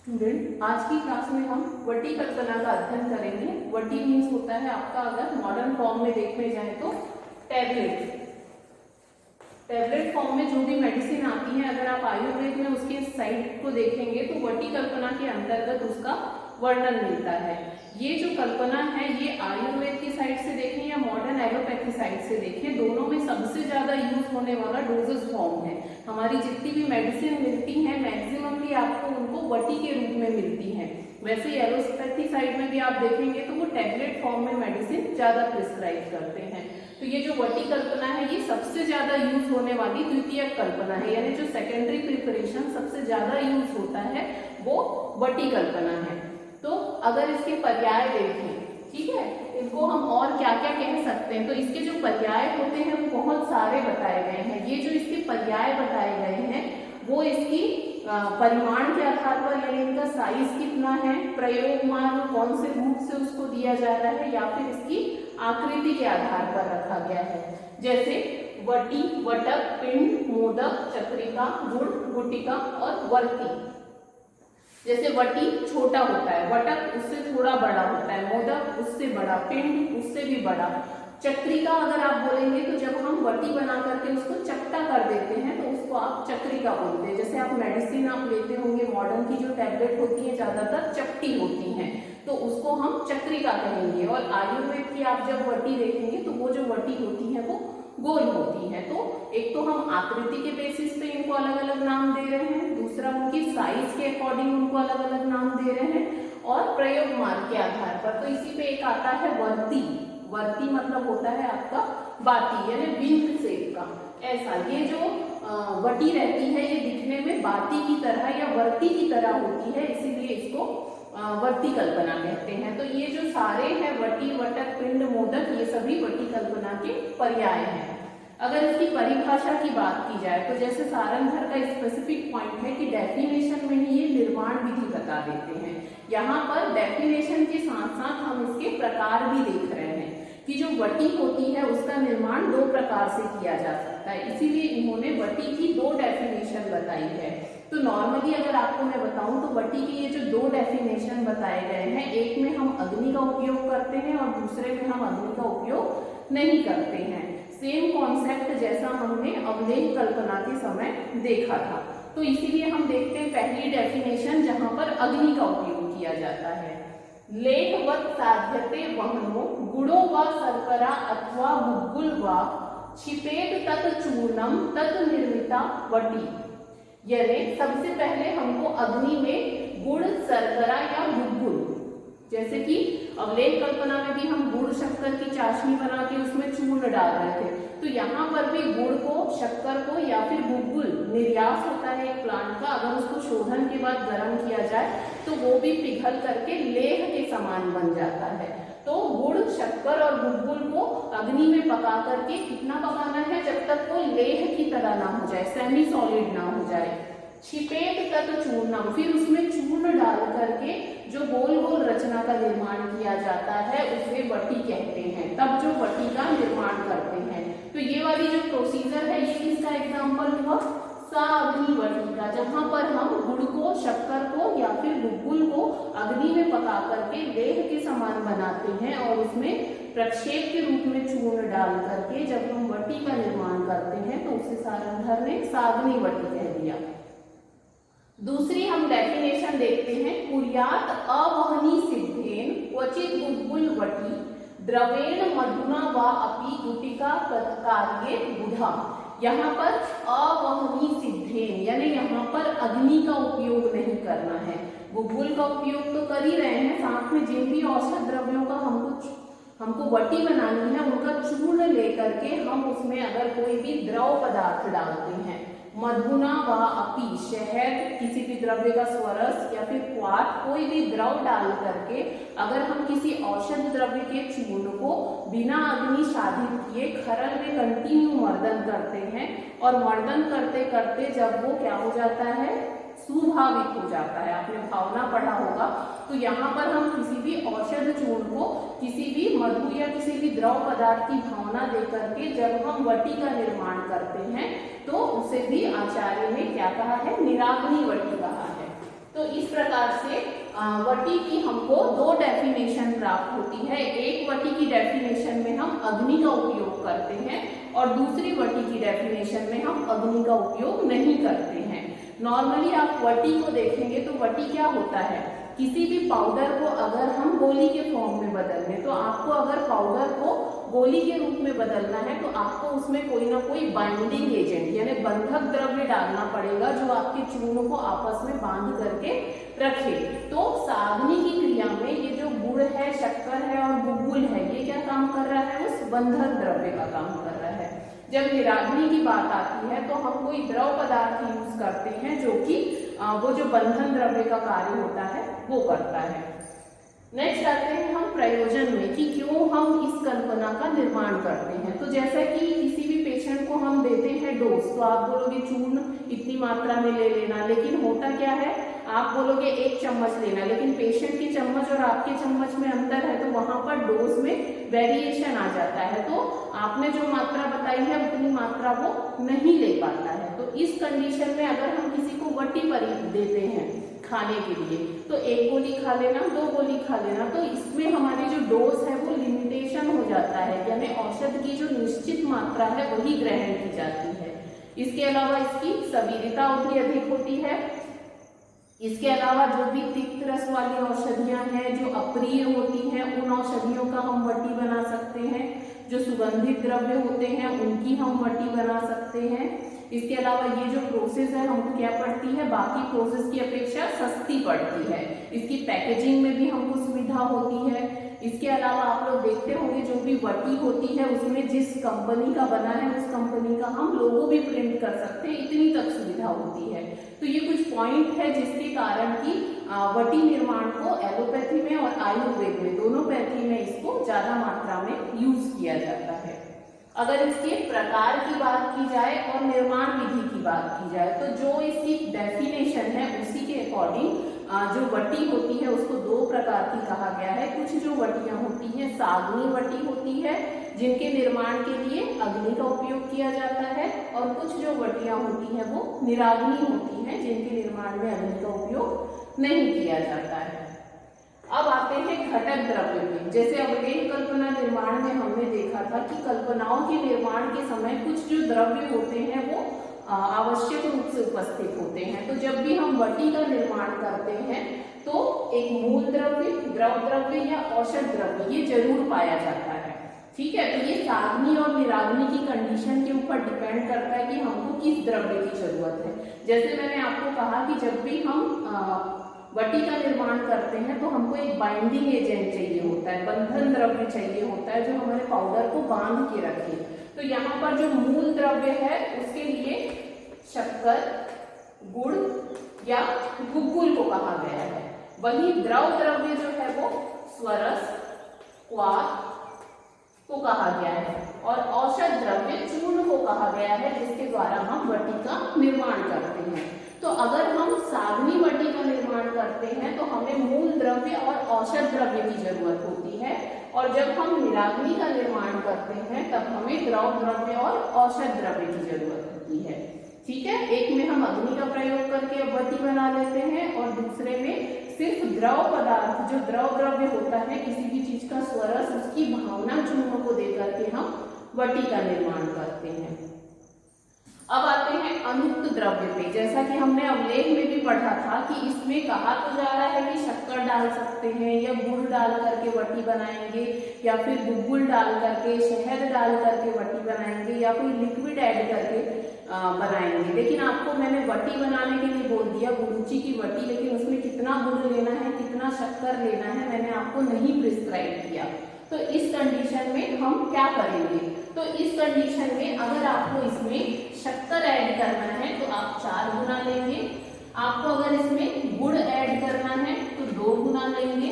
Student, आज की class में हम वटी कल्पना का अध्ययन करेंगे। वटी मीन्स होता है आपका, अगर मॉडर्न फॉर्म में देखने जाए तो टैबलेट। टैबलेट फॉर्म में जो भी मेडिसिन आती है, अगर आप आयुर्वेद में उसके साइड को देखेंगे तो वटी कल्पना के अंतर्गत उसका वर्णन मिलता है। ये जो कल्पना है ये आयुर्वेद की साइड से देखें या मॉडर्न एलोपैथी साइड से देखें, दोनों में सबसे ज्यादा यूज होने वाला डोजेस फॉर्म है। हमारी जितनी भी मेडिसिन मिलती है मैक्सिममली आपको उनको वटी के रूप में मिलती है। वैसे एलोपैथी साइड में भी आप देखेंगे तो वो टैबलेट फॉर्म में मेडिसिन ज्यादा प्रिस्क्राइब करते हैं। तो ये जो वटी कल्पना है ये सबसे ज्यादा यूज होने वाली द्वितीयक कल्पना है, यानी जो सेकेंडरी प्रिपरेशन सबसे ज्यादा यूज होता है वो वटी कल्पना है। तो अगर इसके पर्याय देखें, ठीक है, इनको हम और क्या क्या कह सकते हैं, तो इसके जो पर्याय होते हैं वो बहुत सारे बताए गए हैं। ये जो इसके पर्याय बताए गए हैं वो इसकी परिमाण के आधार पर, यानी इनका साइज कितना है, प्रयोग मार्ग कौन से रूप से उसको दिया जा रहा है, या फिर इसकी आकृति के आधार पर रखा गया है। जैसे वटी, वटक, पिंड, मोदक, चक्रिका, गुड़, गुटिका और वर्ती। जैसे वटी छोटा होता है, वटक उससे थोड़ा बड़ा होता है, मोदक उससे बड़ा, पिंड उससे भी बड़ा, चक्रिका अगर आप बोलेंगे तो जब हम वटी बना करके उसको चपटा कर देते हैं तो उसको आप चक्रिका बोलते हैं। जैसे आप मेडिसिन आप लेते होंगे, मॉडर्न की जो टैबलेट होती है ज्यादातर चपटी होती हैं, तो उसको हम चक्रिका कहेंगे। और आयुर्वेद की आप जब वटी देखेंगे तो वो जो वटी होती है वो गोल होती है। तो एक तो हम आकृति के बेसिस पे इनको अलग अलग नाम दे रहे हैं, दूसरा उनकी साइज के अकॉर्डिंग उनको अलग अलग नाम दे रहे हैं, और प्रयोग मार्ग के आधार पर। तो इसी पे एक आता है वर्ती। वर्ती मतलब होता है आपका बाती, यानी विंग शेप का। ऐसा ये जो वटी रहती है ये दिखने में बाती की तरह या वर्ती की तरह होती है, इसीलिए इसको वर्ती कल्पना कहते हैं। तो ये जो सारे हैं वटी, वटक, पिंड, मोदक, ये सभी वटी कल्पना के पर्याय हैं। अगर इसकी परिभाषा की बात की जाए तो जैसे सारंगधर का स्पेसिफिक पॉइंट है कि डेफिनेशन में ही ये निर्माण विधि बता देते हैं। यहाँ पर डेफिनेशन के साथ साथ हम इसके प्रकार भी देख रहे हैं कि जो वटी होती है उसका निर्माण दो प्रकार से किया जा सकता है, इसीलिए इन्होंने वटी की दो डेफिनेशन बताई है। तो नॉर्मली अगर आपको मैं बताऊं तो वटी के ये जो दो डेफिनेशन बताए गए हैं, एक में हम अग्नि का उपयोग करते हैं और दूसरे में हम अग्नि का उपयोग नहीं करते हैं। सेम कॉन्सेप्ट जैसा हमने अवलेख कल्पना के समय देखा था। तो इसीलिए हम देखते हैं पहली डेफिनेशन जहां पर अग्नि का उपयोग किया जाता है। लेखवत साध्यते वहनो गुड़ो व शर्करा अथवा गुग्गुल व छिपेत तत् चूर्णम तत् निर्मिता वटी। यानी सबसे पहले हमको अग्नि में गुड़, शर्करा या गुग्गुल, जैसे कि अवलेख कल्पना में भी हम गुड़ शक्कर की चाशनी बना के उसमें चूर्ण डाल रहे थे, तो यहाँ पर भी गुड़ को, शक्कर को या फिर गुग्गुल निर्यास होता है एक प्लांट का, अगर उसको शोधन के बाद गर्म किया जाए तो वो भी पिघल करके लेह के समान बन जाता है। तो गुड़, शक्कर और गुग्गुल को अग्नि में पका करके कितना पकाना है, जब तक वो लेह की तरह ना हो जाए, सेमी सॉलिड ना हो जाए। छिपेत तत् चूर्णम, फिर उसमें चूर्ण डाल करके जो गोल गोल रचना का निर्माण किया जाता है उसे वटी कहते हैं। तब जो वटी का निर्माण करते हैं, तो ये वाली जो प्रोसीजर है ये किसका एग्जाम्पल हुआ, साअग्नि वटी का, जहां पर हम गुड़ को, शक्कर को या फिर गुग्गुल को अग्नि में पका करके लेह के समान बनाते हैं और उसमें प्रक्षेप के रूप में चूर्ण डाल करके जब हम वटी का निर्माण करते हैं तो उसे सारंगधर ने साअग्नि वटी कह दिया। दूसरी हम डेफिनेशन देखते हैं, कुर्यात अवहनी सिद्धेन क्वचित गुग्गुल वटी द्रवेण मधुना व अपि गुटिका कार्ये बुधा। यहाँ पर अवहनी सिद्धेन यानी यहाँ पर अग्नि का उपयोग नहीं करना है। गुग्गुल का उपयोग तो कर ही रहे हैं, साथ में जिन भी औषध द्रव्यों का हमको वटी बनानी है उनका चूर्ण लेकर के हम उसमें अगर कोई भी द्रव पदार्थ डालते हैं, मधुना व अपि, शहद, किसी भी द्रव्य का स्वरस या फिर क्वाथ, कोई भी द्रव डाल करके अगर हम किसी औषध द्रव्य के चूर्ण को बिना अग्नि साधित किए खरल में कंटिन्यू मर्दन करते हैं, और मर्दन करते करते जब वो क्या हो जाता है, सुभावित हो जाता है, आपने भावना पढ़ा होगा, तो यहाँ पर हम किसी भी औषध चूर्ण को किसी भी मधु या किसी भी द्रव पदार्थ की भावना दे करके जब हम वटी का निर्माण करते हैं तो उसे भी आचार्य ने क्या कहा है, निराग्नि वटी कहा है। तो इस प्रकार से वटी की हमको दो डेफिनेशन प्राप्त होती है। एक वटी की डेफिनेशन में हम अग्नि का उपयोग करते हैं और दूसरी वटी की डेफिनेशन में हम अग्नि का उपयोग नहीं करते हैं। नॉर्मली आप वटी को देखेंगे तो वटी क्या होता है, किसी भी पाउडर को अगर हम गोली के फॉर्म में बदल दें, तो आपको अगर पाउडर को गोली के रूप में बदलना है तो आपको उसमें कोई ना कोई बाइंडिंग एजेंट यानी बंधक द्रव्य डालना पड़ेगा जो आपके चूर्ण को आपस में बांध करके रखे। तो साधनी की क्रिया में ये जो गुड़ है, शक्कर है और गुग्गुल है, ये क्या काम कर रहा है, उस बंधक द्रव्य का काम कर रहा है। जब निराग्नि की बात आती है तो हम कोई द्रव पदार्थ यूज करते हैं जो कि वो जो बंधन द्रव्य का कार्य होता है वो करता है। नेक्स्ट आते हैं हम प्रयोजन में कि क्यों हम इस कल्पना का निर्माण करते हैं। तो जैसा कि किसी भी पेशेंट को हम देते हैं डोज, तो आप बोलोगे चूर्ण इतनी मात्रा में ले लेना, लेकिन होता क्या है, आप बोलोगे 1 चम्मच लेना, लेकिन पेशेंट की चम्मच और आपके चम्मच में अंतर है तो वहां पर डोज में वेरिएशन आ जाता है। तो आपने जो मात्रा बताई है उतनी मात्रा वो नहीं ले पाता है। तो इस कंडीशन में अगर हम किसी को वटी पर देते हैं खाने के लिए तो 1 गोली खा लेना, 2 गोली खा लेना, तो इसमें हमारी जो डोज है वो लिमिटेशन हो जाता है, यानी औषध की जो निश्चित मात्रा है वही ग्रहण की जाती है। इसके अलावा इसकी सवीरता उतनी अधिक होती है। इसके अलावा जो भी तिक्त रस वाली औषधियां हैं जो अप्रिय होती हैं उन औषधियों का हम वटी बना सकते हैं। जो सुगंधित द्रव्य होते हैं उनकी हम वटी बना सकते हैं। इसके अलावा ये जो प्रोसेस है हमको क्या पड़ती है, बाकी प्रोसेस की अपेक्षा सस्ती पड़ती है। इसकी पैकेजिंग में भी हमको सुविधा होती है। इसके अलावा आप लोग देखते होंगे जो भी वटी होती है उसमें जिस कंपनी का बना है उस कंपनी का हम लोगो भी प्रिंट कर सकते हैं, इतनी तक सुविधा होती है। तो ये कुछ पॉइंट है जिसके कारण कि वटी निर्माण को एलोपैथी में और आयुर्वेद में दोनों पैथी में इसको ज्यादा मात्रा में यूज किया जाता है। अगर इसके प्रकार की बात की जाए और निर्माण विधि की बात की जाए तो जो इसकी डेफिनेशन है उसी के अकॉर्डिंग जो वटी होती है उसको 2 प्रकार की कहा गया है। कुछ जो वटियां होती हैं साग्नि वटी होती है जिनके निर्माण के लिए अग्नि का उपयोग किया जाता है, और कुछ जो वटियां होती हैं वो निराग्नि होती हैं जिनके निर्माण में अग्नि का उपयोग नहीं किया जाता है। अब आते हैं घटक द्रव्य में। जैसे अवलेह कल्पना निर्माण में हमने देखा था कि कल्पनाओं के निर्माण के समय कुछ जो द्रव्य होते हैं वो आवश्यक रूप से उपस्थित होते हैं। तो जब भी हम वटी का निर्माण करते हैं तो एक मूल द्रव्य, द्रव द्रव्य या औषध द्रव्य ये जरूर पाया जाता है। ठीक है, तो ये साग्नि और निराग्नि की कंडीशन के ऊपर डिपेंड करता है कि हमको किस द्रव्य की जरूरत है। जैसे मैंने आपको कहा कि जब भी हम वटी का निर्माण करते हैं तो हमको एक बाइंडिंग एजेंट चाहिए होता है, बंधन द्रव्य चाहिए होता है जो हमारे पाउडर को बांध के रखे। तो यहाँ पर जो मूल द्रव्य है उसके लिए शक्कर, गुड़ या गुग्गुल को कहा गया है। वही द्रव द्रव्य जो है वो स्वरस, क्वाथ को कहा गया है, और औषध द्रव्य चूर्ण को कहा गया है जिसके द्वारा हम वटी का निर्माण करते हैं। तो अगर हम साग्नि वटी का निर्माण करते हैं तो हमें मूल द्रव्य और औषध द्रव्य की जरूरत होती है, और जब हम निराग्नि का निर्माण करते हैं तब हमें द्रव द्रव्य और औषध द्रव्य की जरूरत होती है। ठीक है, एक में हम अग्नि का प्रयोग करके वटी बना लेते हैं और दूसरे में सिर्फ द्रव पदार्थ जो द्रव द्रव्य होता है किसी भी चीज का स्वरस उसकी भावना चूर्ण को देकर के हम वटी का निर्माण करते हैं। अब आते हैं अनुक्त द्रव्य पे। जैसा कि हमने अवलेह में भी पढ़ा था कि इसमें कहा तो जा रहा है कि शक्कर डाल सकते हैं या गुड़ डाल करके वटी बनाएंगे या फिर गुग्गुल डाल करके, शहद डाल करके वटी बनाएंगे या कोई लिक्विड ऐड करके बनाएंगे। लेकिन आपको मैंने वटी बनाने के लिए बोल दिया गुरुची की वटी, लेकिन उसमें कितना गुड़ लेना है, कितना शक्कर लेना है मैंने आपको नहीं प्रिस्क्राइब किया। तो इस कंडीशन में हम क्या करेंगे, तो इस कंडीशन में अगर आपको इसमें शक्कर ऐड करना है तो आप 4 गुना लेंगे। आपको अगर इसमें गुड़ ऐड करना है तो 2 गुना लेंगे।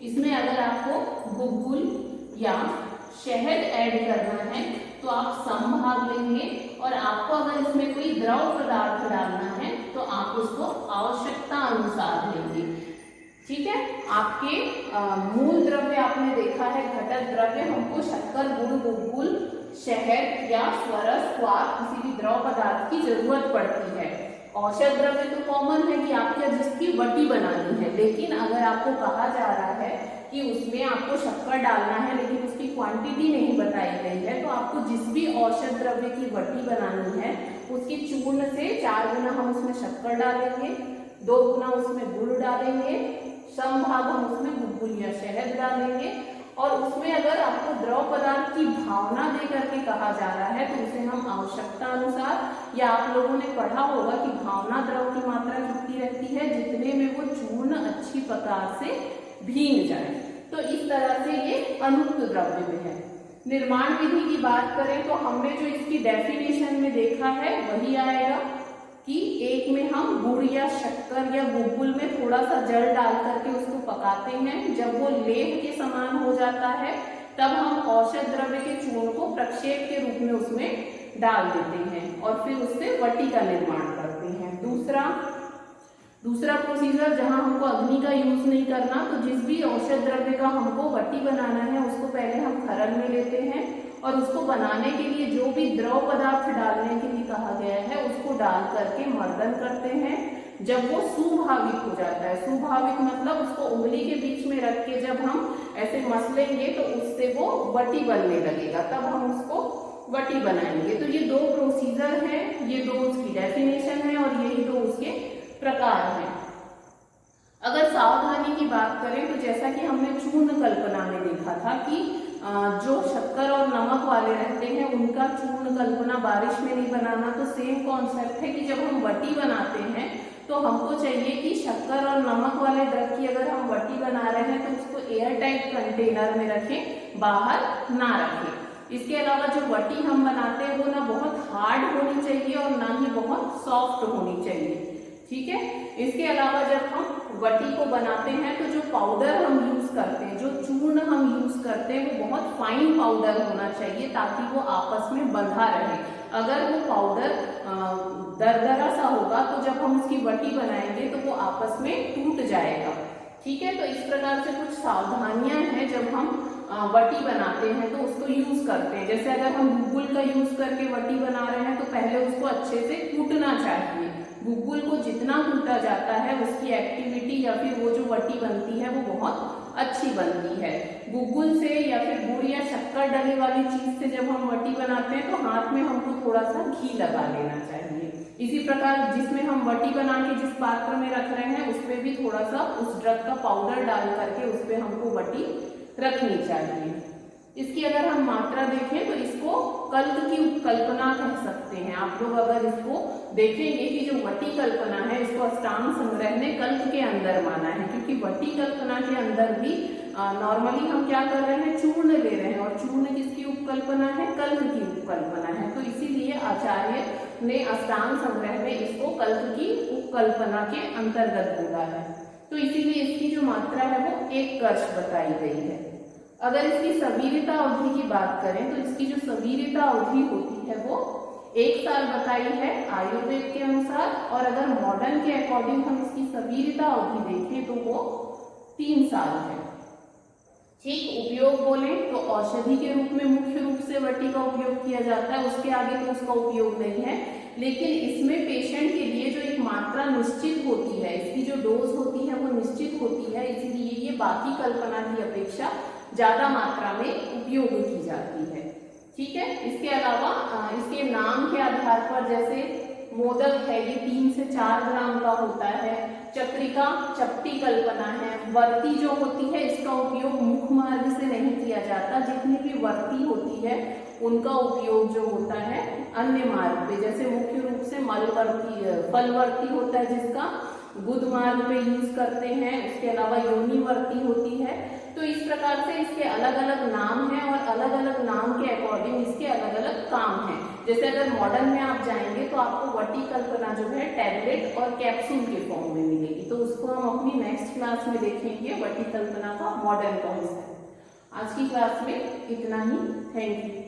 इसमें अगर आपको गुग्गुल या शहद ऐड करना है तो आप समभाग लेंगे, और आपको अगर इसमें कोई द्रव पदार्थ डालना है तो आप उसको आवश्यकता अनुसार लेंगे। ठीक है, आपके मूल द्रव्य आपने देखा है घटक द्रव्य, हमको शक्कर, गुड़, गुग्गुल, शहद या स्वरस, क्वाथ किसी भी द्रव पदार्थ की जरूरत पड़ती है। औषध द्रव्य तो कॉमन है कि आपके जिसकी वटी बनानी है, लेकिन अगर आपको कहा जा रहा है कि उसमें आपको शक्कर डालना है लेकिन उसकी क्वांटिटी नहीं बताई गई है, तो आपको जिस भी औषध द्रव्य की वटी बनानी है उसकी चूर्ण से 4 गुना हम उसमें शक्कर डालेंगे, 2 गुना उसमें गुड़ डालेंगे, समभाग हम उसमें गुग्गुल या शहद डालेंगे। और उसमें अगर आपको द्रव पदार्थ की भावना दे करके कहा जा रहा है तो उसे हम आवश्यकता अनुसार, या आप लोगों ने पढ़ा होगा कि भावना द्रव की मात्रा कितनी रहती है, जितने में वो चूर्ण अच्छी प्रकार से भीग जाए, तो इस तरह से ये अनुक्त द्रव्य में है। निर्माण विधि की बात करें तो हमने जो इसकी डेफिनेशन में देखा है वही आएगा कि एक में हम गुड़ या शक्कर या गुग्गुल में थोड़ा सा जल डाल करके उसको पकाते हैं, जब वो लेप के समान हो जाता है तब हम औषध द्रव्य के चूर्ण को प्रक्षेप के रूप में उसमें डाल देते हैं और फिर उससे वटी का निर्माण करते हैं। दूसरा प्रोसीजर जहां हमको अग्नि का यूज नहीं करना, तो जिस भी औषध द्रव्य का हमको वटी बनाना है उसको पहले हम खरन में लेते हैं और उसको बनाने के लिए जो भी द्रव पदार्थ डालने के लिए कहा गया है उसको डाल करके मर्दन करते हैं। जब वो सुभाविक हो जाता है, सुभाविक मतलब उसको उंगली के बीच में रख के जब हम ऐसे मसलेंगे तो उससे वो वटी बनने लगेगा, तब हम उसको वटी बनाएंगे। तो ये 2 प्रोसीजर हैं, ये 2 उसकी डेफिनेशन है और यही 2 उसके प्रकार हैं। अगर सावधानी की बात करें तो जैसा कि हमने चूर्ण कल्पना में देखा था कि जो शक्कर और नमक वाले रहते हैं उनका चूर्ण कल्पना बारिश में नहीं बनाना, तो सेम कॉन्सेप्ट है कि जब हम वटी बनाते हैं तो हमको चाहिए कि शक्कर और नमक वाले द्रव की अगर हम वटी बना रहे हैं तो उसको एयर टाइट कंटेनर में रखें, बाहर ना रखें। इसके अलावा जो वटी हम बनाते हैं वो ना बहुत हार्ड होनी चाहिए और ना ही बहुत सॉफ्ट होनी चाहिए, ठीक है। इसके अलावा जब हम वटी को बनाते हैं तो जो पाउडर हम यूज करते हैं, जो चूर्ण हम यूज करते हैं वो बहुत फाइन पाउडर होना चाहिए ताकि वो आपस में बंधा रहे। अगर वो पाउडर दरदरा सा होगा तो जब हम उसकी वटी बनाएंगे तो वो आपस में टूट जाएगा, ठीक है। तो इस प्रकार से कुछ सावधानियां हैं जब हम वटी बनाते हैं तो उसको यूज करते हैं। जैसे अगर हम गुग्गुल का यूज करके वटी बना रहे हैं तो पहले उसको अच्छे से कूटना चाहिए। गुग्गुल को जितना कूटा जाता है उसकी एक्टिविटी या फिर वो जो वटी बनती है वो बहुत अच्छी बनती है। गुग्गुल से या फिर गुड़ या शक्कर डली वाली चीज से जब हम वटी बनाते हैं तो हाथ में हमको थोड़ा सा घी लगा लेना चाहिए। इसी प्रकार जिसमें हम वटी बना के जिस पात्र में रख रहे हैं उसमें भी थोड़ा सा उस ड्रग का पाउडर डाल करके उस पर हमको वटी रखनी चाहिए। इसकी अगर हम मात्रा देखें तो इसको कल्प की उपकल्पना कह सकते हैं। आप लोग अगर इसको देखेंगे कि जो वटी कल्पना है इसको अष्टांग संग्रह ने कल्प के अंदर माना है, क्योंकि वटी कल्पना के अंदर भी नॉर्मली हम क्या कर रहे हैं, चूर्ण ले रहे हैं और चूर्ण किसकी उपकल्पना है, कल्प की उपकल्पना है। तो इसीलिए आचार्य ने अष्टांग संग्रह में इसको कल्प की उपकल्पना के अंतर्गत बोला है। तो इसीलिए इसकी जो मात्रा है वो 1 कर्ष बताई गई है। अगर इसकी सवीरता अवधि की बात करें तो इसकी जो सवीरता अवधि होती है वो 1 साल बताई है आयुर्वेद के अनुसार, और अगर मॉडर्न के अकॉर्डिंग हम इसकी सवीरता अवधि देखें तो वो 3 साल है, ठीक। उपयोग बोले तो औषधि के रूप में मुख्य रूप से वटी का उपयोग किया जाता है, उसके आगे तो उसका उपयोग नहीं है। लेकिन इसमें पेशेंट के लिए जो एक मात्रा निश्चित होती है, इसकी जो डोज होती है वो निश्चित होती है, इसीलिए ये बाकी कल्पना की अपेक्षा ज्यादा मात्रा में उपयोग की जाती है, ठीक है। इसके अलावा इसके नाम के आधार पर जैसे मोदक है ये 3 से 4 ग्राम का होता है, चक्रिका चपटी कल्पना है, वर्ती जो होती है इसका उपयोग मुख मार्ग से नहीं किया जाता, जितनी भी वर्ती होती है उनका उपयोग जो होता है अन्य मार्ग पे, जैसे मुख्य रूप से फलवर्ती होता है जिसका गुद मार्ग पे यूज करते हैं, उसके अलावा योनिवर्ती होती है। तो इस प्रकार से इसके अलग अलग नाम हैं और अलग अलग नाम के अकॉर्डिंग इसके अलग अलग काम हैं। जैसे अगर मॉडर्न में आप जाएंगे तो आपको वटी कल्पना जो है टैबलेट और कैप्सूल के फॉर्म में मिलेगी, तो उसको हम अपनी नेक्स्ट क्लास में देखेंगे, वटी कल्पना का मॉडर्न कॉन्सेप्ट। आज की क्लास में इतना ही, थैंक यू।